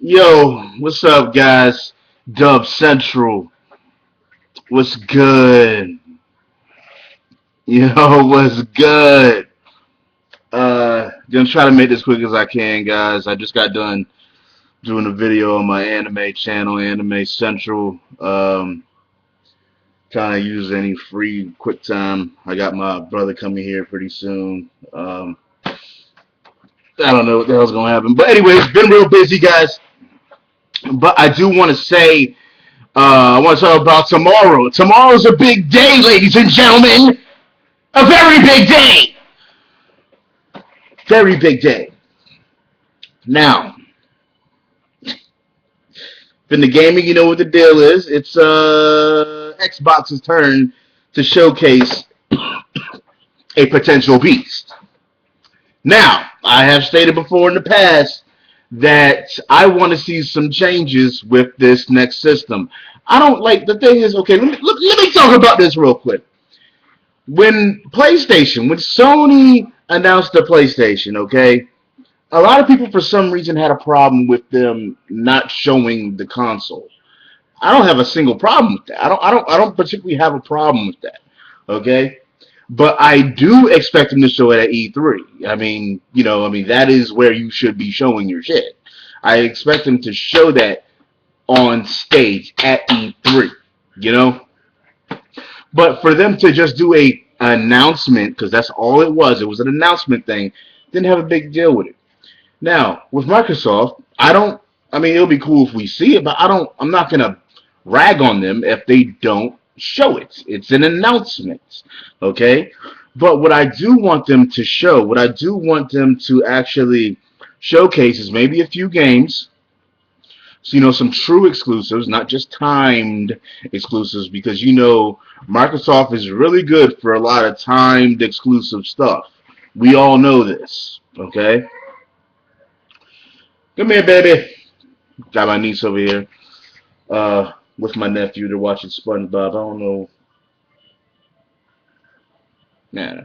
Yo, what's up, guys? Dub Central, what's good? Yo, what's good? Gonna try to make this quick as I can, guys. I just got done doing a video on my anime channel, Anime Central. Kind of use any free quick time. I got my brother coming here pretty soon. I don't know what the hell's gonna happen, but anyways, been real busy, guys. But I do want to say, I want to talk about tomorrow. Tomorrow's a big day, ladies and gentlemen. A very big day. Very big day. Now, in the gaming, you know what the deal is. It's Xbox's turn to showcase a potential beast. Now, I have stated before in the past that I want to see some changes with this next system. I don't like the thing is okay. Let me talk about this real quick. When Sony announced the PlayStation, okay, a lot of people for some reason had a problem with them not showing the console. I don't have a single problem with that. I don't particularly have a problem with that. Okay? But I do expect them to show it at E3. That is where you should be showing your shit. I expect them to show that on stage at E3, you know? But for them to just do a announcement, because that's all it was an announcement thing, didn't have a big deal with it. Now, with Microsoft, I don't. I mean, it'll be cool if we see it, but I don't. I'm not gonna rag on them if they don't show it. It's an announcement, okay? But what I do want them to show, what I do want them to actually showcase is maybe a few games. So, some true exclusives, not just timed exclusives, because Microsoft is really good for a lot of timed exclusive stuff. We all know this, okay? Come here, baby. Got my niece over here with my nephew. They're watching SpongeBob. I don't know. Yeah.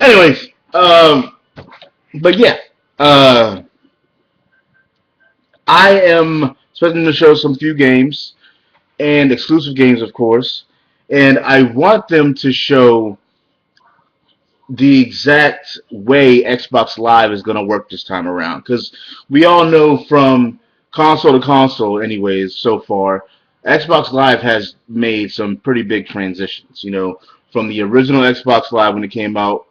Anyways, but yeah, uh, I am expecting to show some few games and exclusive games, of course, and I want them to show the exact way Xbox Live is going to work this time around. Because we all know from console to console, anyways, so far, Xbox Live has made some pretty big transitions. From the original Xbox Live when it came out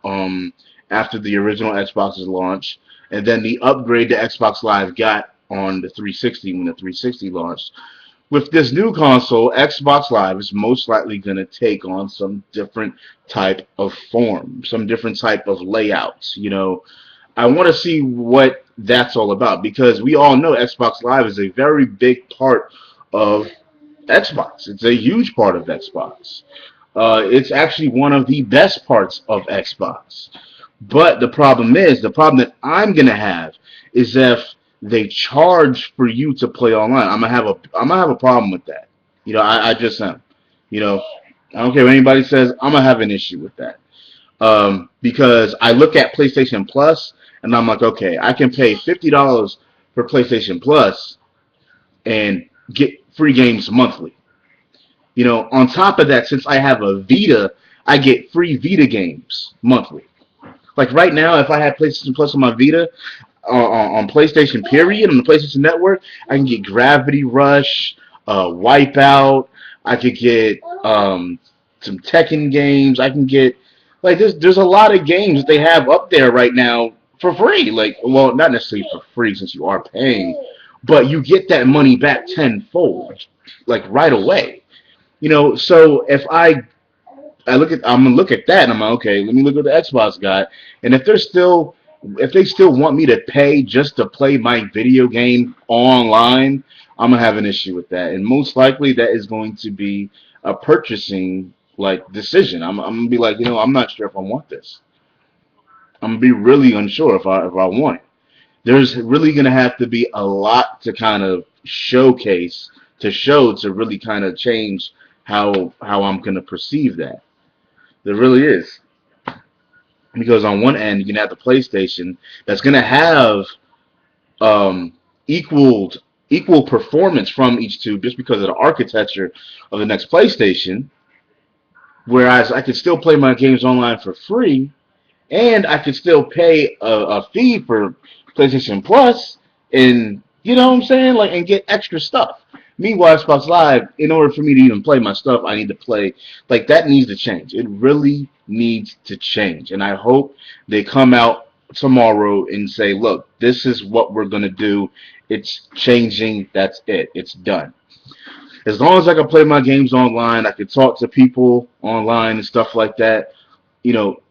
after the original Xbox's launch, and then the upgrade that Xbox Live got on the 360 when the 360 launched. With this new console, Xbox Live is most likely going to take on some different type of form, some different type of layouts. I want to see what that's all about because we all know Xbox Live is a very big part of Xbox. It's a huge part of Xbox. It's actually one of the best parts of Xbox. But the problem that I'm going to have is if they charge for you to play online. I'm gonna have a problem with that. I just am. You know, I don't care what anybody says. I'm gonna have an issue with that. Because I look at PlayStation Plus and I'm like, okay, I can pay $50 for PlayStation Plus and get free games monthly. On top of that, since I have a Vita, I get free Vita games monthly. Like right now, if I had PlayStation Plus on my Vita, on PlayStation period on the PlayStation Network, I can get Gravity Rush, Wipeout. I could get some Tekken games. I can get like there's a lot of games that they have up there right now for free. Like, well, not necessarily for free since you are paying, but you get that money back tenfold, like right away. So if I'm gonna look at that and I'm like, okay, let me look at the Xbox guy, and if they still want me to pay just to play my video game online, I'm gonna have an issue with that, and most likely that is going to be a purchasing like decision. I'm gonna be like, I'm not sure if I want this. I'm gonna be really unsure if I want it. There's really gonna have to be a lot to kind of showcase to show to really kind of change how I'm gonna perceive that. There really is. Because on one end, you can have the PlayStation that's going to have equaled equal performance from each tube just because of the architecture of the next PlayStation. Whereas I could still play my games online for free, and I could still pay a fee for PlayStation Plus, and you know what I'm saying, like, and get extra stuff. Meanwhile, Xbox Live, in order for me to even play my stuff, I need to play. Like, that needs to change. It really needs to change, and I hope they come out tomorrow and say, "Look, this is what we're gonna do. It's changing. That's it. It's done." As long as I can play my games online, I can talk to people online and stuff like that,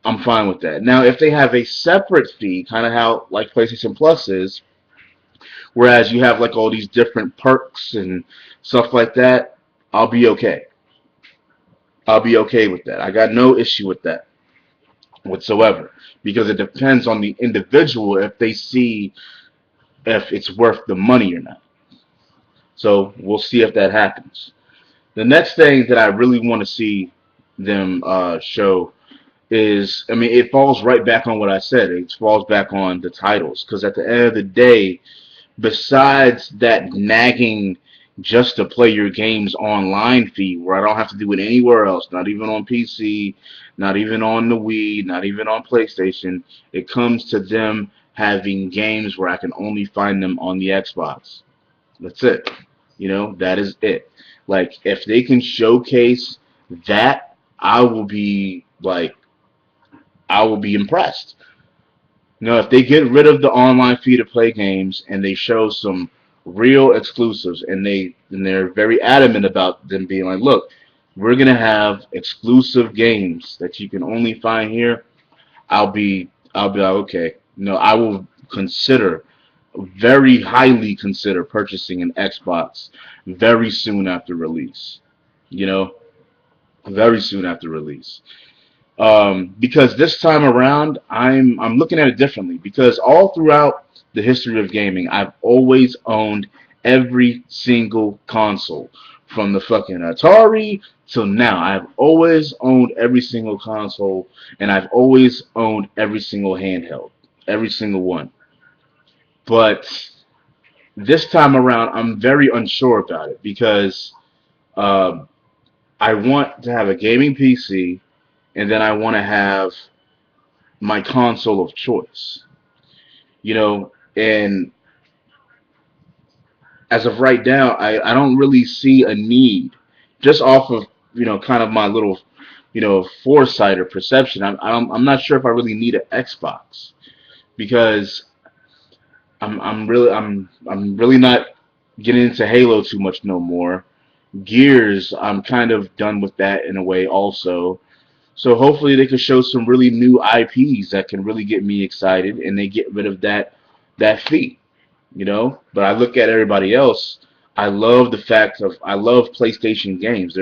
I'm fine with that. Now, if they have a separate fee, kind of how like PlayStation Plus is, whereas you have like all these different perks and stuff like that, I'll be okay. I'll be okay with that. I got no issue with that whatsoever because it depends on the individual if they see if it's worth the money or not. So we'll see if that happens. The next thing that I really want to see them show is, I mean, it falls right back on what I said. It falls back on the titles because at the end of the day, besides that nagging just to play your games online fee where I don't have to do it anywhere else, not even on PC, not even on the Wii, not even on PlayStation, it comes to them having games where I can only find them on the Xbox. That's it. That is it. Like, if they can showcase that, I will be like, I will be impressed. If they get rid of the online fee to play games and they show some real exclusives and they're very adamant about them being like, look, we're gonna have exclusive games that you can only find here, I'll be like, okay. I will consider very highly consider purchasing an Xbox very soon after release. You know, very soon after release. Because this time around, I'm looking at it differently. Because all throughout the history of gaming, I've always owned every single console, from the fucking Atari till now. I've always owned every single console, and I've always owned every single handheld, every single one. But this time around, I'm very unsure about it because um, I want to have a gaming PC, and then I want to have my console of choice. And as of right now, I don't really see a need, just off of kind of my little foresight or perception. I'm not sure if I really need an Xbox because I'm really not getting into Halo too much no more. Gears, I'm kind of done with that in a way also. So hopefully they can show some really new IPs that can really get me excited, and they get rid of that fee. But I look at everybody else. I love PlayStation games.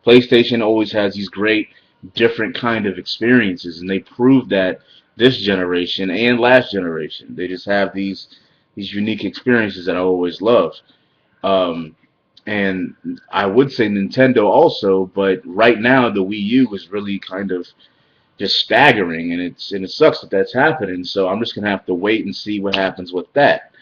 PlayStation always has these great different kind of experiences, and they proved that this generation and last generation. They just have these unique experiences that I always loved. Um, and I would say Nintendo also, but right now the Wii U is really kind of just staggering, and it sucks that that's happening. So I'm just gonna have to wait and see what happens with that.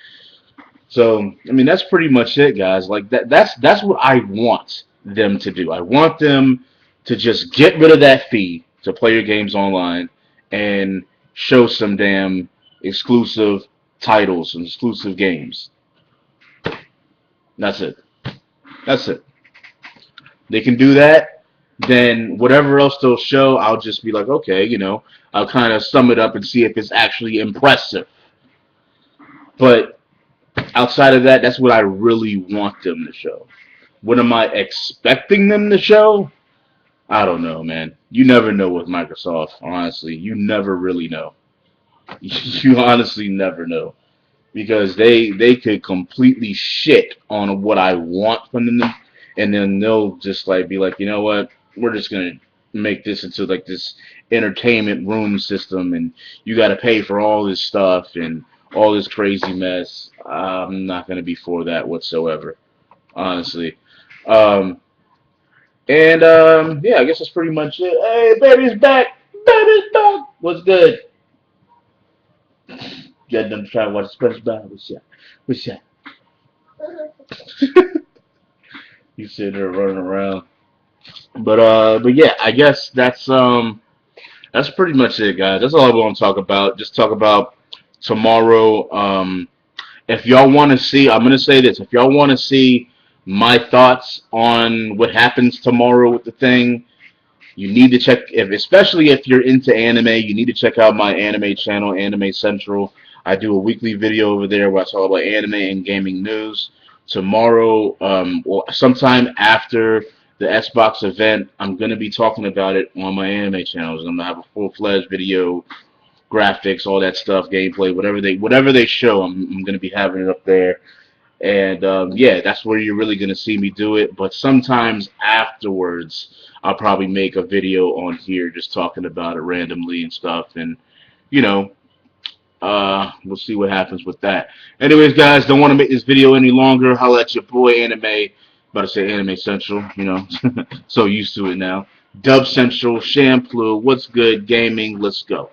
So I mean that's pretty much it, guys. Like that's what I want them to do. I want them to just get rid of that fee to play your games online and show some damn exclusive titles and exclusive games. That's it. That's it. They can do that, then whatever else they'll show, I'll just be like, okay, I'll kind of sum it up and see if it's actually impressive. But outside of that, that's what I really want them to show. What am I expecting them to show? I don't know, man. You never know with Microsoft, honestly. You never really know. You honestly never know. Because they could completely shit on what I want from them, and then they'll just like be like, you know what, we're just gonna make this into like this entertainment room system, and you got to pay for all this stuff and all this crazy mess. I'm not gonna be for that whatsoever, honestly. Um, and yeah, I guess that's pretty much it. Hey, baby's back. Baby's back. What's good? Got them trying to watch SpongeBob. What's that? What's that? He's sitting there running around. But yeah, I guess that's pretty much it, guys. That's all I want to talk about. Just talk about tomorrow. If y'all want to see, I'm gonna say this. If y'all want to see my thoughts on what happens tomorrow with the thing, you need to check. Especially if you're into anime, you need to check out my anime channel, Anime Central. I do a weekly video over there where I talk about anime and gaming news. Tomorrow, or sometime after the Xbox event, I'm gonna be talking about it on my anime channels. I'm gonna have a full-fledged video, graphics, all that stuff, gameplay, whatever they show. I'm gonna be having it up there. And yeah, that's where you're really gonna see me do it. But sometimes afterwards, I'll probably make a video on here just talking about it randomly and stuff. And you know, we'll see what happens with that. Anyways, guys, don't want to make this video any longer. Holla at your boy Anime. About to say Anime Central. So used to it now. Dub Central, Shampoo. What's good, gaming? Let's go.